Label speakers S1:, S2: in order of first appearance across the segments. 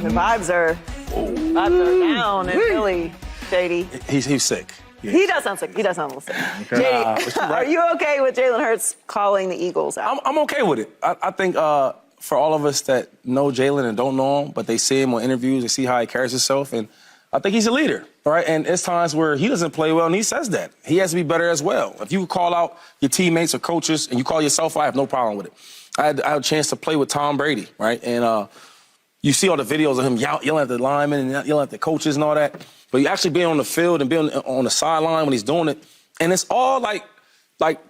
S1: The vibes are down in Philly, Shady.
S2: He's sick.
S1: He does sound sick. He does sound a little sick.
S2: Okay.
S1: Shady, are you okay with Jalen Hurts calling the Eagles out?
S2: I'm okay with it. I think for all of us that know Jalen and don't know him, but they see him on interviews, they see how he carries himself, and I think he's a leader, right? And it's times where he doesn't play well, and he says that. He has to be better as well. If you call out your teammates or coaches and you call yourself, I have no problem with it. I had a chance to play with Tom Brady, right? And you see all the videos of him yelling at the linemen and yelling at the coaches and all that. But you actually being on the field and being on the sideline when he's doing it, and it's all like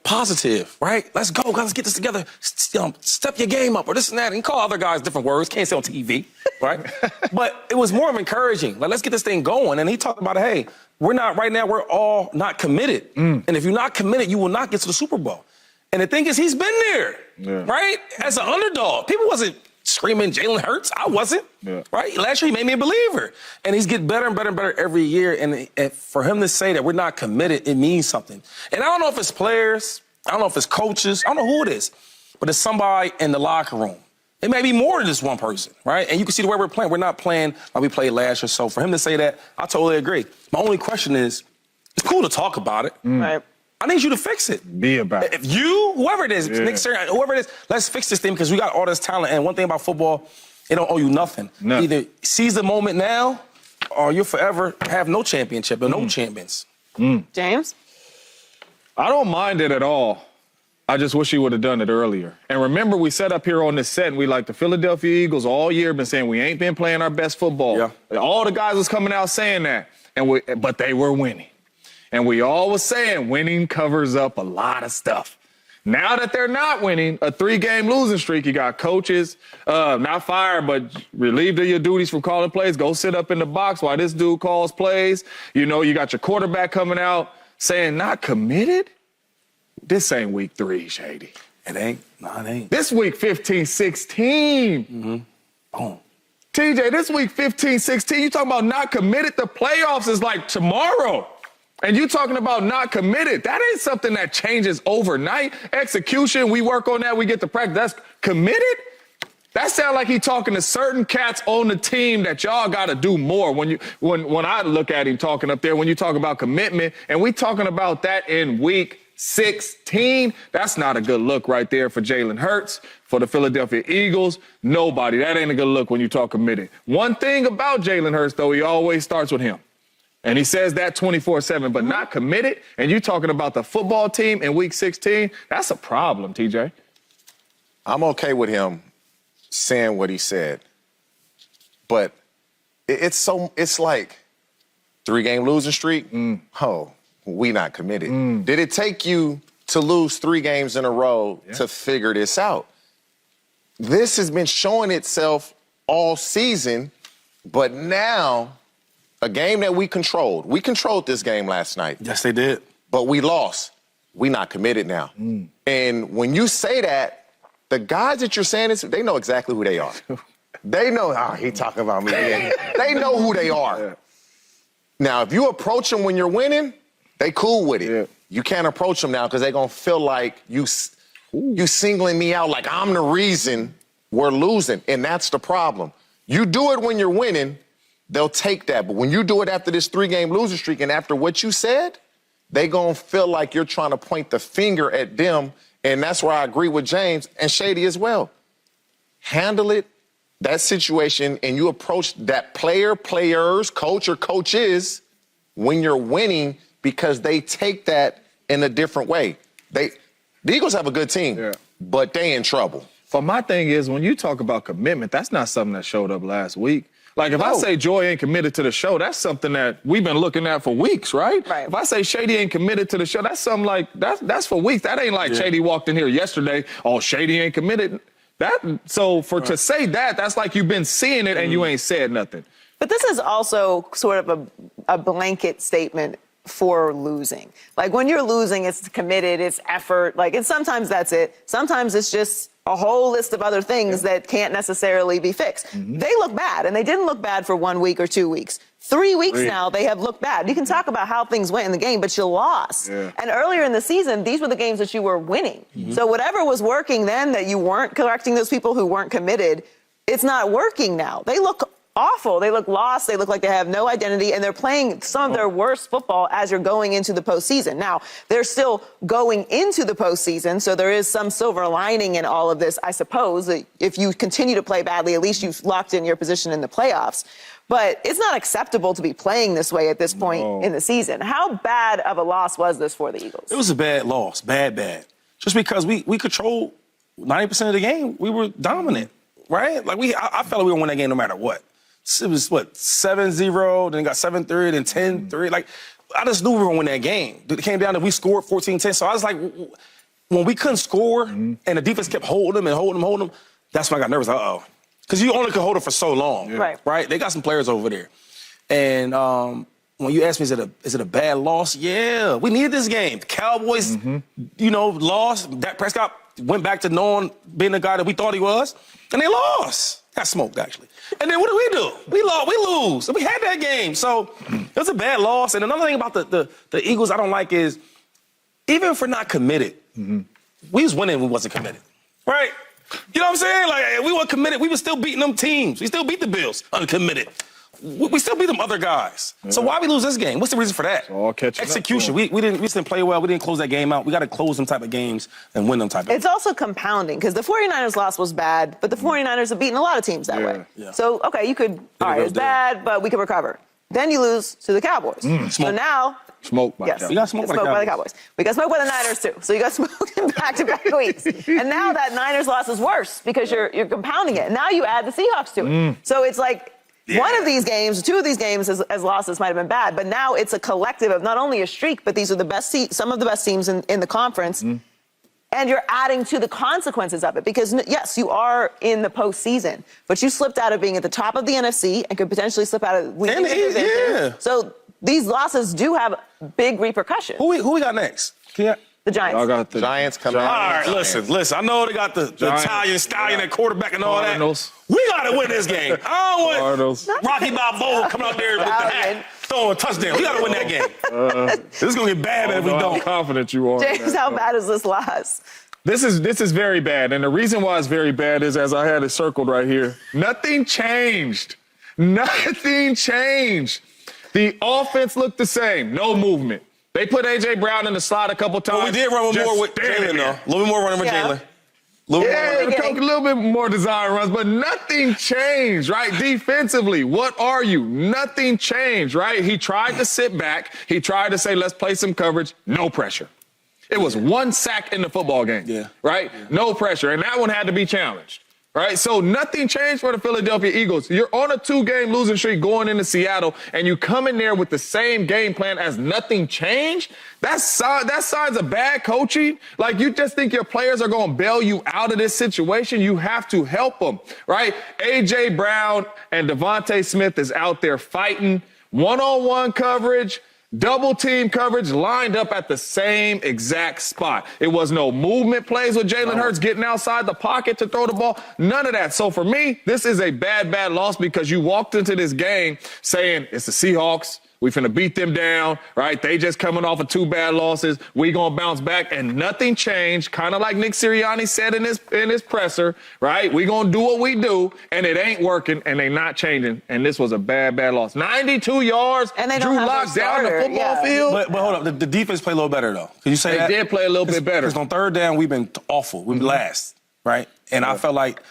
S2: positive, right? Let's go, guys, let's get this together. Step your game up or this and that. And call other guys different words. Can't say on TV, right? But it was more of encouraging. Like, let's get this thing going. And he talked about, hey, we're all not committed. And if you're not committed, you will not get to the Super Bowl. And the thing is, he's been there, right? As an underdog. People wasn't screaming Jalen Hurts. I wasn't, right? Last year, he made me a believer. And he's getting better and better and better every year. And for him to say that we're not committed, it means something. And I don't know if it's players. I don't know if it's coaches. I don't know who it is. But it's somebody in the locker room. It may be more than just one person, right? And you can see the way we're playing. We're not playing like we played last year. So for him to say that, I totally agree. My only question is, it's cool to talk about it.
S1: Right.
S2: I need you to fix it.
S3: Be about it.
S2: If you, whoever it is, Nick Sirianni, whoever it is, let's fix this thing because we got all this talent. And one thing about football, it don't owe you nothing.
S3: No.
S2: Either seize the moment now or you'll forever have no championship or no champions.
S1: James?
S3: I don't mind it at all. I just wish he would have done it earlier. And remember, we sat up here on this set and we like the Philadelphia Eagles all year been saying we ain't been playing our best football.
S2: Yeah.
S3: All the guys was coming out saying that, but they were winning. And we all was saying winning covers up a lot of stuff. Now that they're not winning, a 3-game losing streak, you got coaches, not fired, but relieved of your duties from calling plays. Go sit up in the box while this dude calls plays. You know, you got your quarterback coming out saying not committed. This ain't week 3, Shady.
S2: It ain't. No, it ain't.
S3: This week 15-16.
S2: Boom.
S3: TJ, this week 15-16, you talking about not committed? The playoffs is like tomorrow. And you talking about not committed. That ain't something that changes overnight. Execution, we work on that, we get to practice. That's committed? That sounds like he talking to certain cats on the team that y'all got to do more. When I look at him talking up there, when you talk about commitment, and we talking about that in week 16, that's not a good look right there for Jalen Hurts, for the Philadelphia Eagles. Nobody. That ain't a good look when you talk committed. One thing about Jalen Hurts, though, he always starts with him. And he says that 24/7, but not committed. And you talking about the football team in week 16, that's a problem, TJ.
S4: I'm okay with him saying what he said. But it's like 3-game losing streak. Oh, we not committed. Did it take you to lose 3 games in a row to figure this out? This has been showing itself all season, but now a game that we controlled. We controlled this game last night.
S2: Yes, they did.
S4: But we lost. We not committed now. And when you say that, the guys that you're saying this, they know exactly who they are. They know, he talking about me. They know who they are. Now, if you approach them when you're winning, they cool with it. You can't approach them now because they're going to feel like you singling me out like I'm the reason we're losing. And that's the problem. You do it when you're winning, they'll take that. But when you do it after this 3-game losing streak and after what you said, they going to feel like you're trying to point the finger at them. And that's where I agree with James and Shady as well. Handle it, that situation, and you approach that players, coach or coaches when you're winning because they take that in a different way. The Eagles have a good team, but they in trouble.
S3: But my thing is, when you talk about commitment, that's not something that showed up last week. Like, if I say Joy ain't committed to the show, that's something that we've been looking at for weeks, right?
S1: Right.
S3: If I say Shady ain't committed to the show, that's something like, that's for weeks. That ain't like Shady walked in here yesterday, oh, Shady ain't committed. To say that, that's like you've been seeing it and you ain't said nothing.
S1: But this is also sort of a blanket statement for losing. Like, when you're losing, it's committed, it's effort. Like, sometimes that's it. Sometimes it's just a whole list of other things that can't necessarily be fixed. They look bad, and they didn't look bad for 1 week or 2 weeks. 3 weeks now, they have looked bad. You can talk about how things went in the game, but you lost. And earlier in the season, these were the games that you were winning. So whatever was working then that you weren't correcting those people who weren't committed, it's not working now. They look awful. They look lost. They look like they have no identity, and they're playing some of their worst football as you're going into the postseason. Now, they're still going into the postseason, so there is some silver lining in all of this, I suppose. If you continue to play badly, at least you've locked in your position in the playoffs. But it's not acceptable to be playing this way at this point in the season. How bad of a loss was this for the Eagles?
S2: It was a bad loss, bad. Just because we controlled 90% of the game, we were dominant, right? Like I felt like we were gonna win that game no matter what. It was, 7-0, then it got 7-3, then 10-3. Like, I just knew we were going to win that game. It came down to we scored 14-10. So I was like, when we couldn't score and the defense kept holding them, that's when I got nervous. Uh-oh. Because you only could hold them for so long.
S1: Yeah.
S2: Right? They got some players over there. And when you ask me, is it a bad loss? Yeah, we needed this game. The Cowboys, lost. Dak Prescott went back to being the guy that we thought he was, and they lost. Got smoked, actually. And then what do? We lose. We had that game. So it was a bad loss. And another thing about the Eagles I don't like is, even if we're not committed, we was winning when we wasn't committed. Right? You know what I'm saying? Like, we weren't committed. We were still beating them teams. We still beat the Bills uncommitted. We still beat them other guys. Yeah. So why we lose this game? What's the reason for that?
S3: All catching
S2: Execution.
S3: up,
S2: we didn't play well. We didn't close that game out. We got to close them type of games and win them type of games.
S1: It's also compounding because the 49ers loss was bad, but the 49ers have beaten a lot of teams that way.
S2: Yeah.
S1: So, okay, you could, all right, it's bad, but we can recover. Then you lose to the Cowboys. So now...
S3: Smoked by the
S1: Yes,
S3: Cowboys.
S2: You got smoked by the Cowboys.
S1: We got smoked by the Niners, too. So you got smoked in back-to-back weeks. And now that Niners loss is worse because you're compounding it. Now you add the Seahawks to it. So it's like... Yeah. One of these games, two of these games as losses might have been bad, but now it's a collective of not only a streak, but these are the best some of the best teams in the conference. And you're adding to the consequences of it because, yes, you are in the postseason, but you slipped out of being at the top of the NFC and could potentially slip out of winning the division.
S2: Yeah.
S1: So these losses do have big repercussions.
S2: Who we got next?
S1: The Giants.
S3: I got the
S4: Giants coming
S2: All
S4: out.
S2: right, listen. I know they got the Italian stallion at quarterback and all
S3: Cardinals.
S2: that. We got to win this game. I don't want
S3: Cardinals.
S2: Rocky Balboa coming out there with the hat, throwing a touchdown. We got to win that game. This is going to get bad if we
S3: How
S2: don't.
S3: confident you are.
S1: James, how bad is this loss?
S3: This is very bad. And the reason why it's very bad is, as I had it circled right here, nothing changed. Nothing changed. The offense looked the same. No movement. They put A.J. Brown in the slot a couple times.
S2: Well, we did run
S3: Just
S2: more with
S3: standing
S2: Jalen, though.
S3: there.
S2: A little bit more running with Jalen.
S3: Yeah, a little bit more design runs, but nothing changed, right? Defensively, what are you? Nothing changed, right? He tried to sit back. He tried to say, let's play some coverage. No pressure. It was one sack in the football game, right? No pressure, and that one had to be challenged, right? So nothing changed for the Philadelphia Eagles. You're on a 2-game losing streak going into Seattle, and you come in there with the same game plan as nothing changed? That signs of bad coaching. Like, you just think your players are going to bail you out of this situation? You have to help them, right? A.J. Brown and Devontae Smith is out there fighting one-on-one coverage, double team coverage, lined up at the same exact spot. It was no movement plays with Jalen Hurts getting outside the pocket to throw the ball. None of that. So for me, this is a bad loss because you walked into this game saying it's the Seahawks. We finna beat them down, right? They just coming off of 2 bad losses. We gonna bounce back, and nothing changed. Kind of like Nick Sirianni said in his presser, right? We gonna do what we do, and it ain't working, and they not changing. And this was a bad loss. 92 yards.
S1: And they don't
S3: Drew
S1: have their
S3: Lock down the
S1: starter,
S3: football field.
S2: But hold up, the defense played a little better, though. Can you say that?
S3: They did play a little bit better.
S2: Because on third down, we've been awful. We've been last, right? And I felt like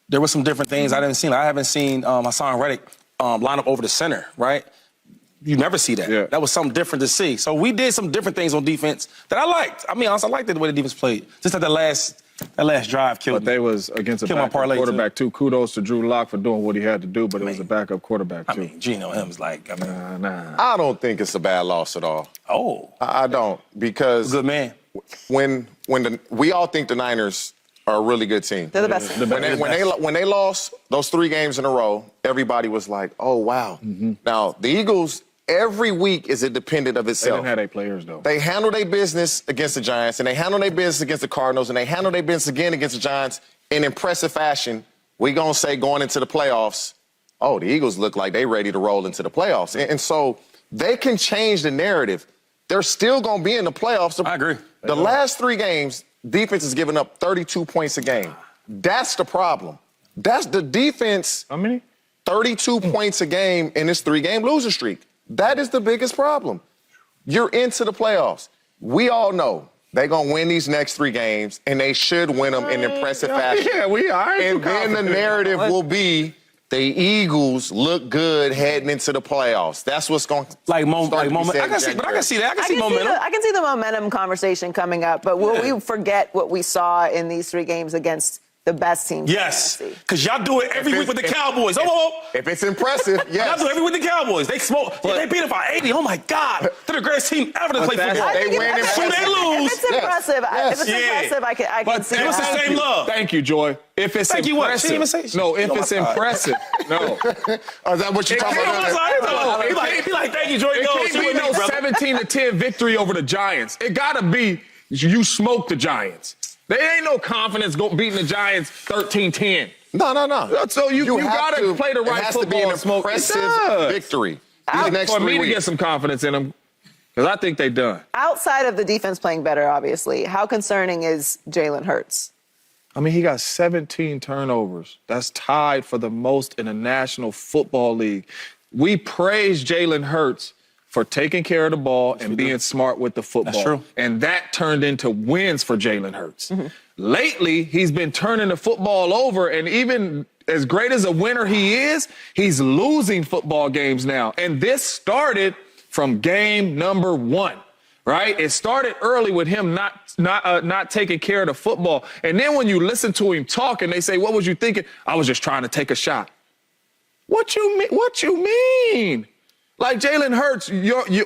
S2: there were some different things I didn't see. I haven't seen Hassan Reddick line up over the center, right? You never see that.
S3: Yeah.
S2: That was something different to see. So we did some different things on defense that I liked. I mean, honestly, I liked the way the defense played. Just that last drive killed
S3: But they was against a
S2: Killed my
S3: backup
S2: parlay,
S3: quarterback, too. Kudos to Drew Lock for doing what he had to do, but it was a backup quarterback, too.
S2: I mean, Geno, him was like,
S4: I don't think it's a bad loss at all.
S2: oh,
S4: I don't, because
S2: good man.
S4: we all think the Niners are a really good team.
S1: They're the best.
S4: When they lost those 3 games in a row, everybody was like, "Oh wow." Now the Eagles, every week is independent of
S3: They
S4: itself.
S3: didn't have their players, though.
S4: They handle their business against the Giants, and they handle their business against the Cardinals, and they handle their business again against the Giants in impressive fashion. We gonna say going into the playoffs, oh, the Eagles look like they ready to roll into the playoffs, and so they can change the narrative. They're still gonna be in the playoffs.
S2: I agree.
S4: The last 3 games, defense is giving up 32 points a game. That's the problem. That's the defense.
S3: How many?
S4: 32 points a game in this 3-game losing streak. That is the biggest problem. You're into the playoffs. We all know they're going to win these next 3 games, and they should win them in impressive fashion.
S3: Yeah, we are.
S4: And then the narrative will be the Eagles look good heading into the playoffs. That's what's going to
S2: moment. I can see, but I can see that. I can see momentum.
S1: I can see the momentum conversation coming up, but will we forget what we saw in these 3 games against the best teams?
S2: Yes, because y'all do it every week with the Cowboys.
S4: If it's impressive, yes.
S2: Y'all do it every week with the Cowboys. They smoke. They beat them by 80. Oh my God, they're the greatest team ever to play football.
S4: They win
S1: if
S2: So they lose.
S1: If it's impressive, I can see
S2: It was the
S1: that.
S2: same love.
S3: Thank you, Joy. If it's
S2: Thank you, what? She didn't
S3: impressive.
S2: even say-
S3: No, if
S2: Oh, my
S3: it's
S2: God.
S3: impressive. No.
S4: Oh, is that what you're talking about?
S2: He like, thank you, Joy.
S3: It can't be no 17-10 victory over the Giants. It gotta be you smoke the Giants. There ain't no confidence beating the Giants 13-10.
S4: No.
S3: So you gotta play the right
S4: it has to be
S3: football
S4: an
S3: and smoke. It
S4: impressive
S3: does.
S4: victory. These next
S3: For
S4: 3
S3: me to
S4: weeks.
S3: get some confidence in them, because I think they done.
S1: Outside of the defense playing better, obviously, how concerning is Jalen Hurts?
S3: I mean, he got 17 turnovers. That's tied for the most in the National Football League. We praise Jalen Hurts for taking care of the ball and being smart with the football.
S2: That's true.
S3: And that turned into wins for Jalen Hurts.
S1: Mm-hmm.
S3: Lately, he's been turning the football over, and even as great as a winner he is, he's losing football games now. And this started from game number 1. Right? It started early with him not taking care of the football. And then when you listen to him talk and they say, what was you thinking? I was just trying to take a shot. What you mean? Like Jalen Hurts,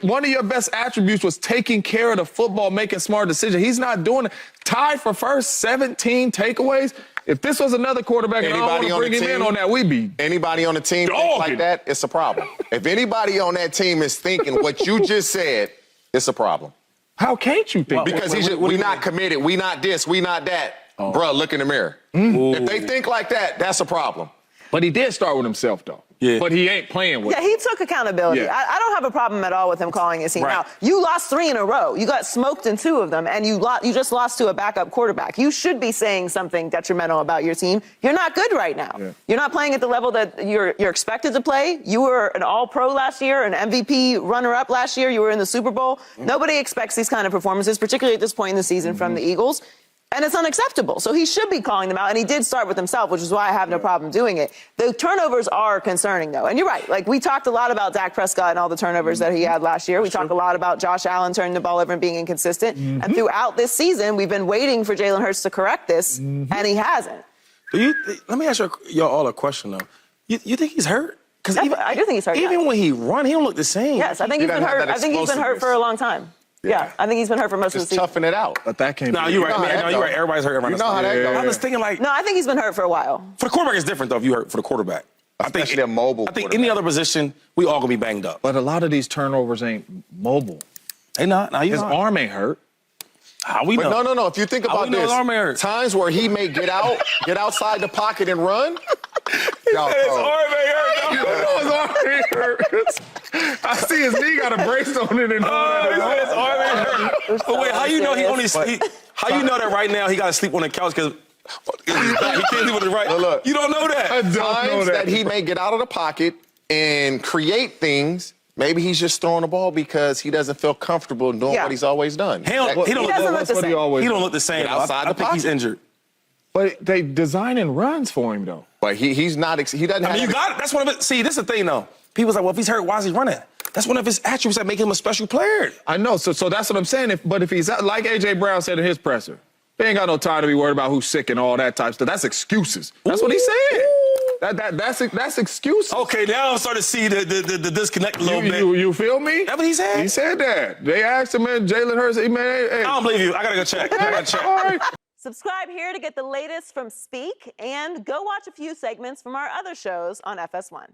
S3: one of your best attributes was taking care of the football, making smart decisions. He's not doing it. Tied for first, 17 takeaways. If this was another quarterback and I don't want to bring him in on that, we'd be
S4: Anybody on the team think like that, it's a problem. If anybody on that team is thinking what you just said, it's a problem.
S3: How can't you think?
S4: Because we not committed. We not this. We not that. Bruh, look in the mirror. If they think like that, that's a problem.
S3: But he did start with himself, though.
S2: Yeah.
S3: But he ain't playing with
S1: Yeah, he took accountability.
S3: Yeah.
S1: I don't have a problem at all with him calling his team
S2: Right.
S1: out. You lost 3 in a row. You got smoked in 2 of them, and you just lost to a backup quarterback. You should be saying something detrimental about your team. You're not good right now.
S3: Yeah.
S1: You're not playing at the level that you're expected to play. You were an All-Pro last year, an MVP runner-up last year. You were in the Super Bowl. Nobody expects these kind of performances, particularly at this point in the season from the Eagles. And it's unacceptable. So he should be calling them out. And he did start with himself, which is why I have no problem doing it. The turnovers are concerning, though. And you're right. Like, we talked a lot about Dak Prescott and all the turnovers that he had last year. We talked a lot about Josh Allen turning the ball over and being inconsistent. And throughout this season, we've been waiting for Jalen Hurts to correct this, and he hasn't.
S2: Let me ask y'all all a question, though. You think he's hurt? Because
S1: I do think he's hurt.
S2: Even when he run, he don't look the same.
S1: Yes, I think he's been
S4: doesn't have
S1: hurt.
S4: that
S1: I think he's been hurt for a long time. Yeah, I think he's been hurt for most of the
S4: Just
S1: season.
S4: toughen it out.
S3: But that can't
S2: No,
S3: be.
S2: you're right.
S4: know how that
S2: You're
S4: go.
S2: right. Everybody's hurt.
S4: You know how that
S3: Yeah.
S4: goes.
S2: I was thinking like,
S1: No, I think he's been hurt for a while.
S2: for the quarterback, it's different though. If you hurt for the quarterback,
S4: Especially a mobile
S2: I think
S4: quarterback.
S2: any other position, we all gonna be banged up.
S3: But a lot of these turnovers ain't mobile.
S2: They not. Now you
S3: His
S2: not.
S3: arm ain't hurt.
S2: How we know?
S4: But no. If you think
S2: How
S4: about
S2: we know
S4: this,
S2: his arm hurt?
S4: times where he may get outside the pocket and run. Y'all
S2: His
S4: cold.
S2: arm ain't hurt.
S3: You know his arm ain't hurt. I see his knee got a brace on it and all
S2: He
S3: that.
S2: said his arm ain't hurt. But wait, how you know he only? How you know that right now he got to sleep on the couch because he can't sleep on the right?
S4: Look.
S2: You don't know that.
S3: I don't know
S4: Times
S3: that.
S4: that he may get out of the pocket and create things. Maybe he's just throwing the ball because he doesn't feel comfortable doing
S1: Yeah.
S4: what he's always done.
S2: He don't
S1: He doesn't look
S3: That's
S1: the
S3: what he
S1: same.
S3: always
S2: He don't
S3: does.
S2: look the same.
S4: Get
S2: though.
S4: outside
S2: I
S4: the
S2: think he's
S4: pocket.
S2: injured.
S3: But they designing runs for him, though.
S4: But he's not. He doesn't
S2: I
S4: have.
S2: mean, you got it. That's one of it. See, this is the thing, though. People's like, well, if he's hurt, why is he running? That's one of his attributes that make him a special player.
S3: I know. So that's what I'm saying. But if he's like A.J. Brown said in his presser, they ain't got no time to be worried about who's sick and all that type of stuff. That's excuses. That's what he said. That's excuses.
S2: Okay, now I'm starting to see the disconnect a little bit.
S3: You feel me?
S2: That's what he said?
S3: He said that. They asked him, man, Jalen Hurts, hey, man, hey.
S2: I don't believe you. I gotta go check. I gotta check.
S3: All right.
S1: Subscribe here to get the latest from Speak, and go watch a few segments from our other shows on FS1.